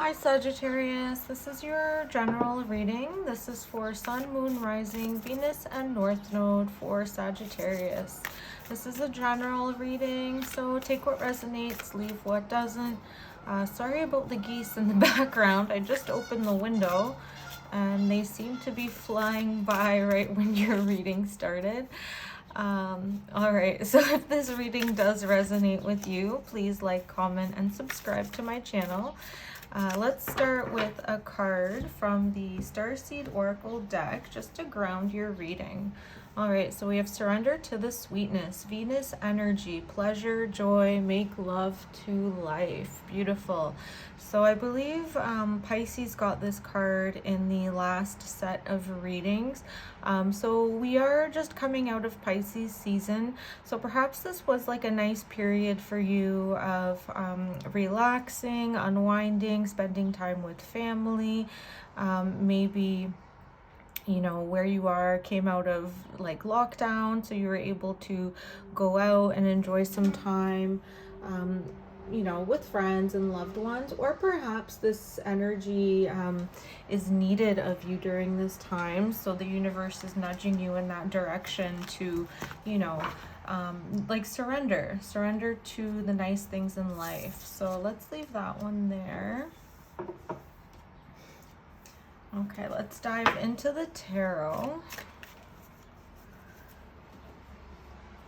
Hi Sagittarius, this is your general reading. This is for Sun, Moon, Rising, Venus, and North Node for Sagittarius. This is a general reading, so take what resonates, leave what doesn't. Sorry about the geese in the background. I just opened the window and they seem to be flying by right when your reading started. Alright, so if this reading does resonate with you, please like, comment, and subscribe to my channel. Let's start with a card from the Starseed Oracle deck just to ground your reading. Alright, so we have surrender to the sweetness, Venus energy, pleasure, joy, make love to life. Beautiful. So I believe Pisces got this card in the last set of readings. So we are just coming out of Pisces season. So perhaps this was like a nice period for you of relaxing, unwinding, spending time with family, maybe you know, where you are came out of like lockdown, so you were able to go out and enjoy some time, you know, with friends and loved ones, or perhaps this energy is needed of you during this time, so the universe is nudging you in that direction to, you know, like surrender to the nice things in life. So let's leave that one there. Okay, let's dive into the tarot.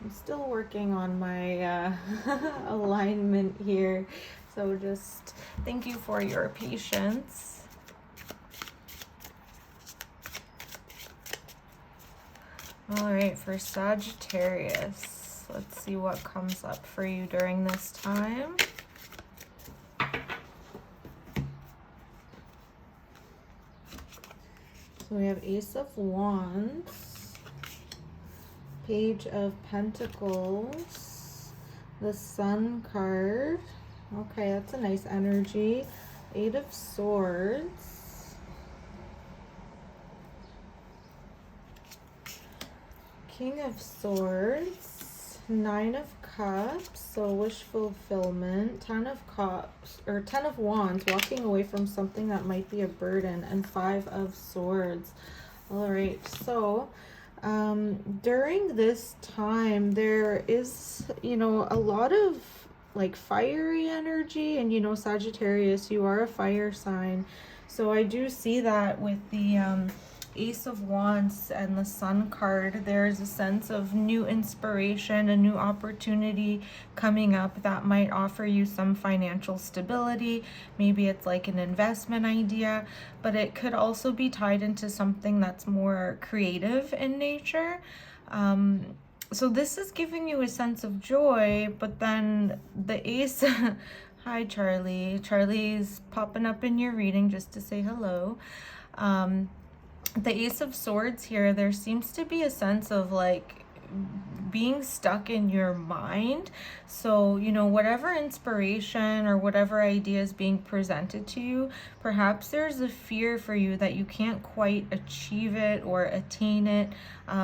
I'm still working on my alignment here, so just thank you for your patience. All right, for Sagittarius, let's see what comes up for you during this time. So we have Ace of Wands, Page of Pentacles, the Sun card. Okay, that's a nice energy. Eight of Swords, King of Swords, Nine of Cups, so wish fulfillment, Ten of Cups, or 10 of Wands, walking away from something that might be a burden, and Five of Swords. All right, so during this time there is, you know, a lot of like fiery energy, and you know, Sagittarius, you are a fire sign, so I do see that with the Ace of Wands and the Sun card. There's a sense of new inspiration, a new opportunity coming up that might offer you some financial stability. Maybe it's like an investment idea, but it could also be tied into something that's more creative in nature. So this is giving you a sense of joy, but then the Ace hi Charlie. Charlie's popping up in your reading just to say hello. The Ace of Swords here, there seems to be a sense of like being stuck in your mind. So, you know, whatever inspiration or whatever idea is being presented to you, perhaps there's a fear for you that you can't quite achieve it or attain it.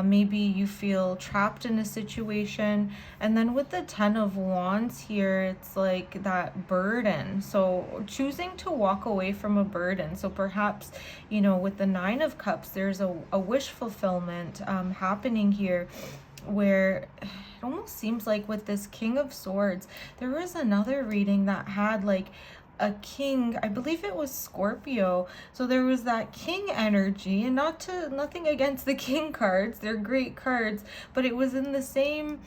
Maybe you feel trapped in a situation. And then with the Ten of Wands here, it's like that burden. So choosing to walk away from a burden. So perhaps, you know, with the Nine of Cups, there's a wish fulfillment happening here, where it almost seems like with this King of Swords, there was another reading that had like a king, I believe it was Scorpio, so there was that king energy, and nothing against the king cards, they're great cards, but it was in the same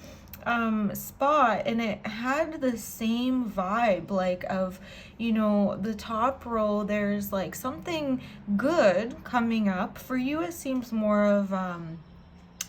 spot, and it had the same vibe, like of, you know, the top row, there's like something good coming up for you. It seems more of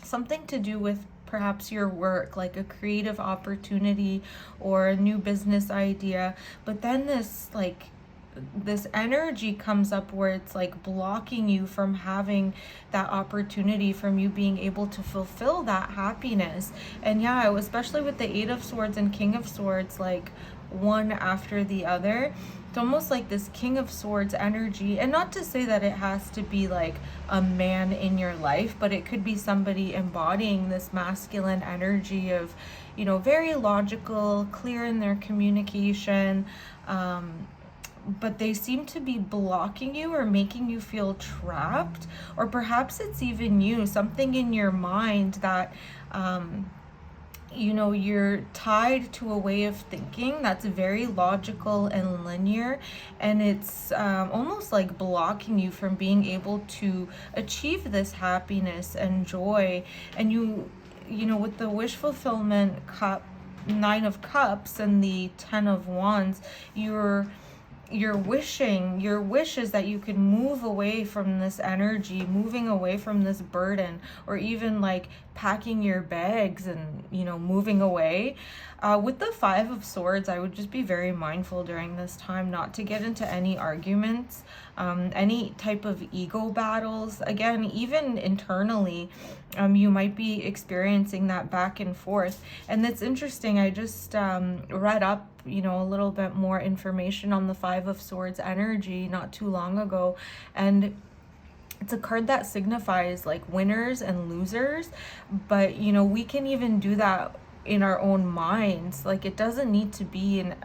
something to do with perhaps your work, like a creative opportunity or a new business idea. But then this energy comes up where it's like blocking you from having that opportunity, from you being able to fulfill that happiness. And yeah, especially with the Eight of Swords and King of Swords, like one after the other, it's almost like this King of Swords energy. And not to say that it has to be like a man in your life, but it could be somebody embodying this masculine energy of, you know, very logical, clear in their communication, but they seem to be blocking you or making you feel trapped. Or perhaps it's even you, something in your mind that you know, you're tied to a way of thinking that's very logical and linear, and it's almost like blocking you from being able to achieve this happiness and joy. And you know, with the wish fulfillment cup, 9 of Cups, and the 10 of Wands, your wish is that you can move away from this energy, moving away from this burden, or even like packing your bags and, you know, moving away. With the 5 of Swords, I would just be very mindful during this time not to get into any arguments, any type of ego battles. Again, even internally, you might be experiencing that back and forth. And it's interesting, I just read up, you know, a little bit more information on the 5 of Swords energy not too long ago, and it's a card that signifies like winners and losers. But you know, we can even do that in our own minds. Like, it doesn't need to be an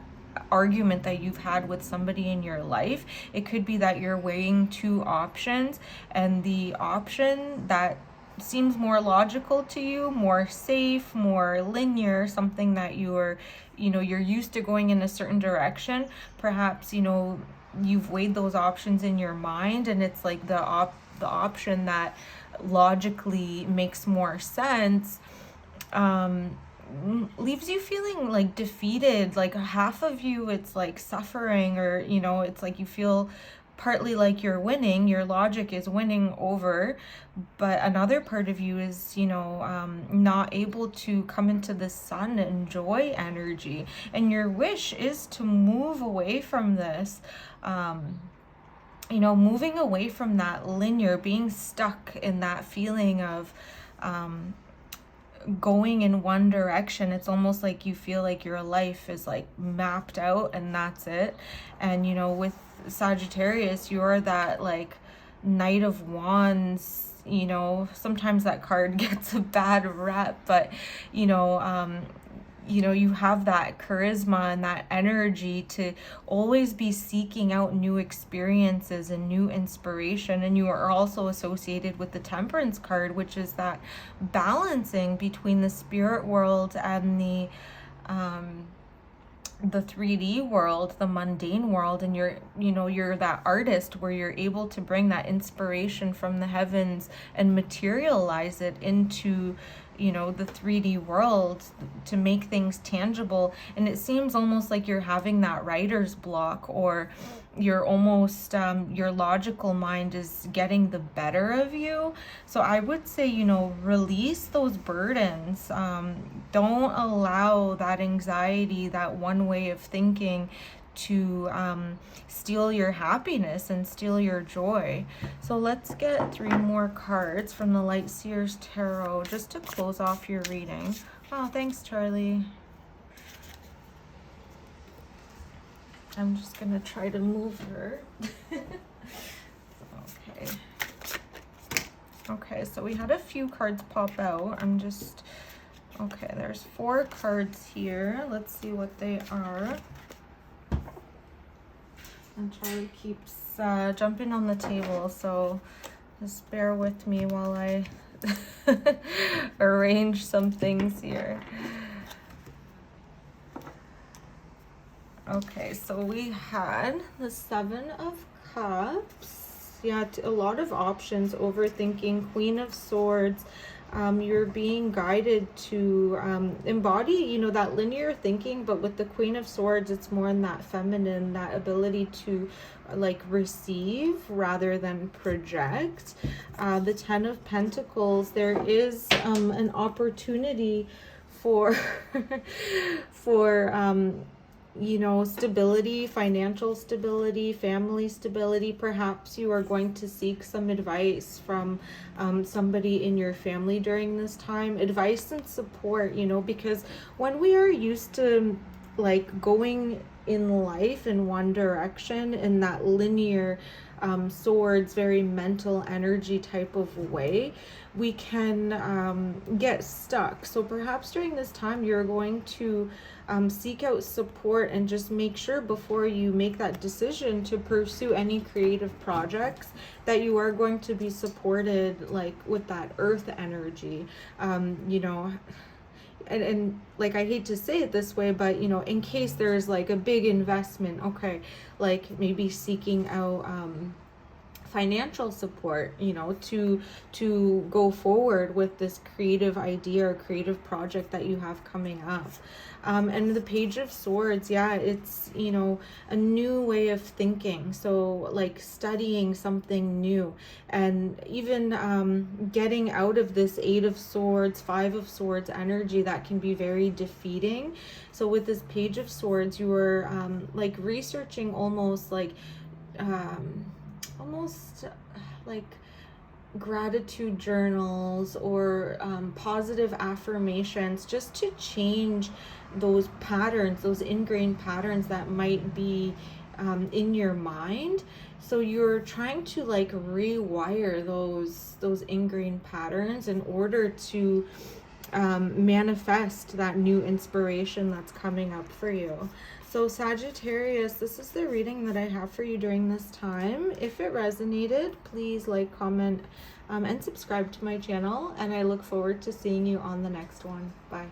argument that you've had with somebody in your life. It could be that you're weighing 2 options, and the option that seems more logical to you, more safe, more linear, something that you're used to going in a certain direction. Perhaps, you know, you've weighed those options in your mind, and it's like the option that logically makes more sense leaves you feeling like defeated. Like, half of you, it's like suffering, or you know, it's like you feel partly like you're winning, your logic is winning over, but another part of you is, you know, not able to come into the sun and joy energy. And your wish is to move away from this, you know, moving away from that linear, being stuck in that feeling of going in one direction. It's almost like you feel like your life is like mapped out and that's it. And you know, with Sagittarius, you're that like Knight of Wands. You know, sometimes that card gets a bad rep, but you know, you have that charisma and that energy to always be seeking out new experiences and new inspiration. And you are also associated with the Temperance card, which is that balancing between the spirit world and the 3D world, the mundane world. And you're that artist where you're able to bring that inspiration from the heavens and materialize it into, you know, the 3D world to make things tangible. And it seems almost like you're having that writer's block, or you're almost your logical mind is getting the better of you. So I would say, you know, release those burdens. Don't allow that anxiety, that one way of thinking, to steal your happiness and steal your joy. So let's get 3 more cards from the Light Seers Tarot just to close off your reading. Oh, thanks, Charlie. I'm just gonna try to move her. Okay, so we had a few cards pop out. Okay, there's 4 cards here. Let's see what they are. And Charlie keeps jumping on the table, so just bear with me while I arrange some things here. Okay, so we had the 7 of Cups. Yeah, a lot of options, overthinking, Queen of Swords. You're being guided to embody, you know, that linear thinking, but with the Queen of Swords, it's more in that feminine, that ability to like receive rather than project. The 10 of Pentacles, there is an opportunity for you know, stability, financial stability, family stability. Perhaps you are going to seek some advice from somebody in your family during this time. Advice and support, you know, because when we are used to like going in life in one direction, in that linear swords, very mental energy type of way, we can get stuck. So perhaps during this time you're going to seek out support, and just make sure before you make that decision to pursue any creative projects that you are going to be supported, like with that earth energy. You know, and like, I hate to say it this way, but you know, in case there's like a big investment, okay, like maybe seeking out financial support, you know, to go forward with this creative idea or creative project that you have coming up. And the Page of Swords, yeah, it's, you know, a new way of thinking. So like studying something new, and even getting out of this Eight of Swords, Five of Swords energy that can be very defeating. So with this Page of Swords, you are like researching almost like like gratitude journals, or positive affirmations, just to change those patterns, those ingrained patterns that might be in your mind. So you're trying to like rewire those ingrained patterns in order to manifest that new inspiration that's coming up for you. So Sagittarius, this is the reading that I have for you during this time. If it resonated, please like, comment, and subscribe to my channel, and I look forward to seeing you on the next one. Bye.